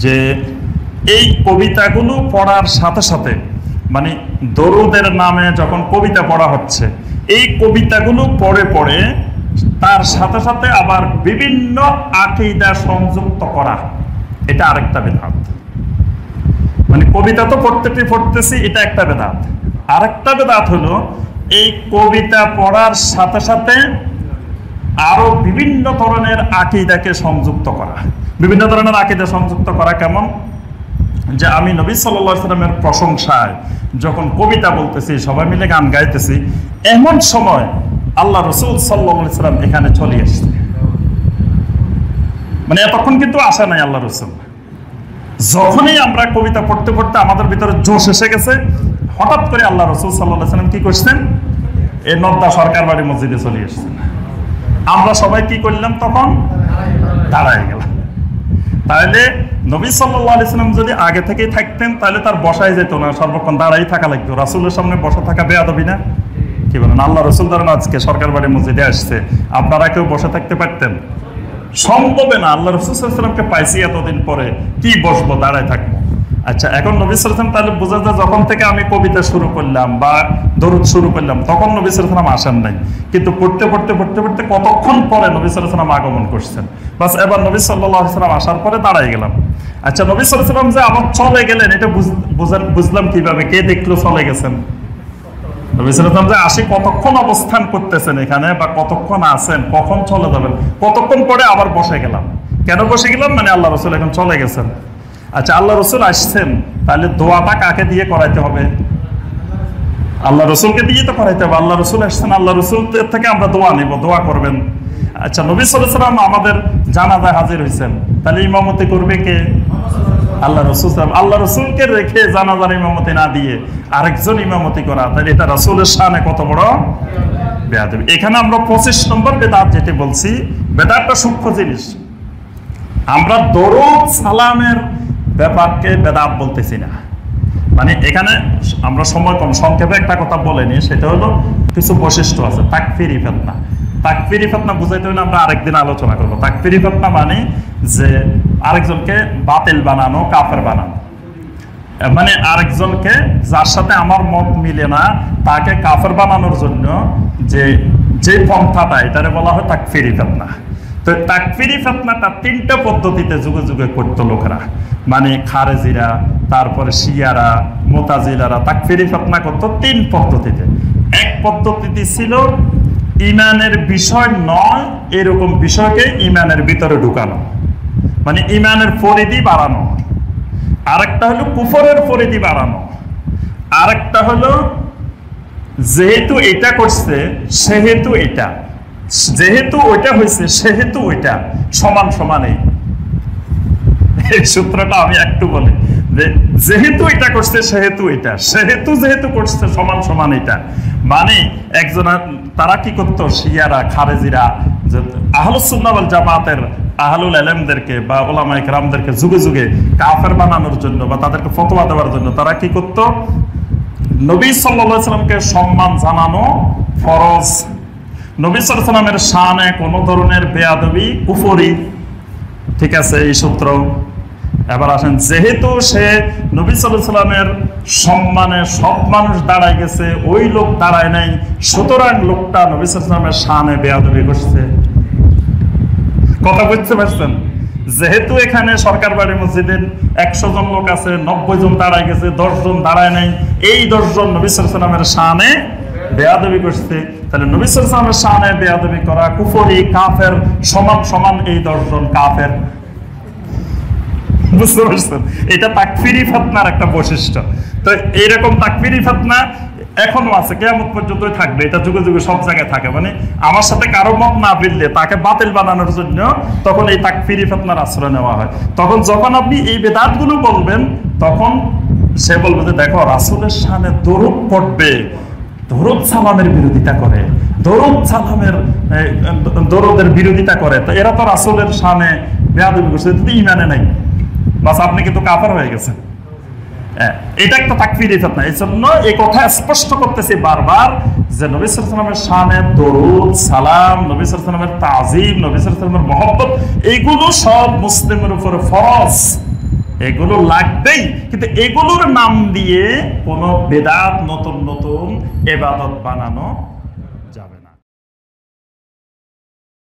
যে এই কবিতাগুলো পড়ার সাথে সাথে, মানে দরুদের নামে যখন কবিতা পড়া হচ্ছে, এই কবিতাগুলো পড়ে পড়ে তার সাথে সাথে আবার বিভিন্ন আকীদা সংযুক্ত করা, এটা আরেকটা বিদআত। মানে কবিতা তো পড়তেছি, এটা একটা বিদআত। আরেকটা বিদআত হলো এই কবিতা পড়ার সাথে সাথে আরো বিভিন্ন ধরনের আকীদাকে সংযুক্ত করা। বিভিন্ন ধরনের আকীদা সংযুক্ত করা কেমন? যে আমি নবী সাল্লাল্লাহু আলাইহি ওয়াসাল্লামের প্রশংসায় যখন কবিতা বলতেছি, সবাই মিলে গান গাইতেছি, এমন সময় আল্লাহ রাসূল সাল্লাল্লাহু আলাইহি ওয়াসাল্লাম এখানে চলে আসছে। মানে এতক্ষণ কিন্তু আসে নাই আল্লাহ রাসূল। যখনই আমরা কবিতা পড়তে পড়তে আমাদের ভিতরে জোশ এসে গেছে, হঠাৎ করে আল্লাহ রাসূল সাল্লাল্লাহু আলাইহি ওয়াসাল্লাম কি করছেন? এই নদ্দা সরকার বাড়ি মসজিদে চলে আসছেন। আমরা সবাই কি করলাম? তখন দাঁড়ায় গেলাম। তাহলে নবী সাল্লাল্লাহু আলাইহি ওয়াসাল্লাম যদি আগে থেকেই থাকতেন তাহলে তার বসায় যেত না, সর্বক্ষণ দাঁড়াই থাকা লাগতো। রাসূলের সামনে বসা থাকা বেয়াদবি না? কি বলেন? আল্লাহ রাসূল ধরেন আজকে সরকার বাড়ি মসজিদে আসছে, আপনারা কেউ বসে থাকতে পারতেন? সম্ভবে না। আল্লাহ রাসূল সাল্লাল্লাহু আলাইহি ওয়াসাল্লামকে পাইছি এতদিন পরে, কি বসবো, দাঁড়ায় থাকবো? আচ্ছা, এখন নবী সাল্লাল্লাহু আলাইহি ওয়াসাল্লাম তাহলে বোঝা যায় যখন থেকে আমি কবিতা শুরু করলাম বা দরুদ শুরু করলাম তখন নবী সাল্লাল্লাহু আলাইহি ওয়াসাল্লাম আসেন নাই, কিন্তু পড়তে পড়তে পড়তে পড়তে কতক্ষণ পরে নবী সাল্লাল্লাহু আলাইহি ওয়াসাল্লাম আগমন করছেন। বাস এবার নবী সাল্লাল্লাহু আলাইহি ওয়াসাল্লাম আসার পরে দাঁড়ায় গেলাম। আচ্ছা, নবী সাল্লাল্লাহু আলাইহি ওয়াসাল্লাম যে আবার চলে গেলেন, এটা বুঝলাম কিভাবে? কে দেখলো চলে গেছেন? নবী সাল্লাল্লাহু আলাইহি ওয়াসাল্লাম যে আসি কতক্ষণ অবস্থান করতেছেন এখানে, বা কতক্ষণ আছেন, কখন চলে যাবেন, কতক্ষণ পরে আবার বসে গেলাম। কেন বসে গেলাম? মানে আল্লাহ রাসূল এখন চলে গেছেন। আচ্ছা, আল্লাহ রাসূল আসছেন, তাহলে দোয়াটা কাকে দিয়ে করাইতে হবে? আল্লাহ রাসূলকে দিয়ে তো করাইতে হবে। আল্লাহ রাসূল আসছেন, আল্লাহ রাসূল থেকে আমরা দোয়া নিব, দোয়া করবেন। আচ্ছা, নবী সাল্লাল্লাহু আলাইহি ওয়াসাল্লাম আমাদের জানাজায় হাজির হয়েছেন, তাহলে ইমামতি করবে কে? আল্লাহ রাসূল। আল্লাহ রাসূলকে রেখে জানাজার ইমামতি না দিয়ে আরেকজন ইমামতি করা, তাহলে এটা রাসূলের শানে কত বড় বেয়াদবি। এখানে আমরা 25 নম্বর বেদাত যেটা বলছি, বেদাতটা সূক্ষ্ম জিনিস। আমরা দরুদ সালামের ব্যাপারকে বেদাত বলতেছি না। মানে এখানে আমরা সময় কম, সংক্ষেপে একটা কথা বলে নিই, সেটা হলো কিছু বৈশিষ্ট্য আছে। তাকফিরি ফিতনা, তাকফিরি ফিতনা বুঝাইতে হলে আমরা আরেকদিন আলোচনা করব। তাকফিরি ফিতনা মানে যে আরেকজনকে বাতিল বানানো, কাফের বানানো। মানে আরেকজনকে, যার সাথে আমার মত মিলে না, তাকে কাফের বানানোর জন্য যে পন্থাটা, এটারে বলা হয় তাকফিরি ফিতনা। তো তাকফিরি ফিতনাটা 3টা পদ্ধতিতে যুগে যুগে করতো লোকেরা। মানে খারেজিরা, তারপরে শিয়ারা, মুতাজিলারা তাকফিরি ফিতনা করতো 3 পদ্ধতিতে। এক পদ্ধতিতে ছিল ঈমানের বিষয় নয় এরকম বিষয়কে ঈমানের ভিতরে ঢুকানো, মানে ঈমানের পরিধি বাড়ানো। আরেকটা হলো কুফরের পরিধি বাড়ানো। আরেকটা হলো যেহেতু এটা করছে সেহেতু এটা, যেহেতু ওইটা হয়েছে সেহেতু ওইটা, সমান সমানেই। এই সূত্রটা আমি একটু বলি যে যেহেতু এটা করছে সেহেতু এটা, সেহেতু যেহেতু করছে সমান সমান এটা। মানে একজন, তারা কি করতো, শিয়ারা, খারেজিরা, আহলুস সুন্নাহ ওয়াল জামাতের আহলুল ইলমদেরকে বা উলামায়ে কেরামদেরকে যুগে যুগে কাফের বানানোর জন্য বা তাদেরকে ফতোয়া দেওয়ার জন্য তারা কি করতো, নবী সাল্লাল্লাহু আলাইহি ওয়াসাল্লামকে সম্মান জানানো ফরজ। নবী সাল্লাল্লাহু আলাইহি ওয়াসাল্লামের শানে কোনো ধরনের বেয়াদবি কুফরি। ঠিক আছে, এই সূত্র। এবার আসেন, যেহেতু সে নবী সাল্লাল্লাহু আলাইহি ওয়াসাল্লামের সম্মানে সব মানুষ দাঁড়ায় গেছে, ওই লোক দাঁড়ায় নাই, সুতরাং লোকটা নবী সাল্লাল্লাহু আলাইহি ওয়াসাল্লামের শানে বেয়াদবি করছে। কথা বুঝতে পারছেন? যেহেতু এখানে সরকার বাড়ি মসজিদের 100 জন লোক আছে, 90 জন দাঁড়ায় গেছে, 10 জন দাঁড়ায় নাই, এই 10 জন নবী সাল্লাল্লাহু আলাইহি ওয়াসাল্লামের শানে বেয়াদবি করছে। তাহলে নবী সাল্লাল্লাহু আলাইহি ওয়াসাল্লামের শানে বেয়াদবি করা কুফরি, কাফের, সমান সমান এই 10 জন কাফের। বুঝতে পারছেন? এটা তাকফিরি ফিতনার একটা বৈশিষ্ট্য। তো এইরকম তাকফিরি ফিতনা এখনো আছে, কিয়ামত পর্যন্তই থাকবে। এটা যুগে যুগে সব জায়গায় থাকে। মানে আমার সাথে কারো মত না মিললে তাকে বাতিল বানানোর জন্য তখন এই তাকফিরি ফিতনার আশ্রয় নেওয়া হয়। তখন যখন আপনি এই বেদাতগুলো বলবেন, তখন সে বলবে যে দেখো, রাসূলের শানে দরুদ পড়বে, দরুদ সালামের বিরোধিতা করে, দরুদের বিরোধিতা করে, তো এরা তো রাসূলের শানে বেয়াদবি করছে, এটা তো ঈমানে নাই, বাস আপনি কিন্তু কাফের হয়ে গেছেন। এটা একটা তাকফিরি ফিতনা। এই জন্য এই কথা স্পষ্ট করতেছি বারবার যে নবী সাল্লাল্লাহু আলাইহি ওয়াসাল্লামের শানে দরুদ সালাম, নবী সাল্লাল্লাহু আলাইহি ওয়াসাল্লামের তাজিম, নবী সাল্লাল্লাহু আলাইহি ওয়াসাল্লামের মহব্বত, এইগুলো সব মুসলিমের উপরে ফরজ। এগুলো লাগবেই, কিন্তু এগুলোর নাম দিয়ে কোনো বেদাত নতুন নতুন ইবাদত বানানো যাবে না।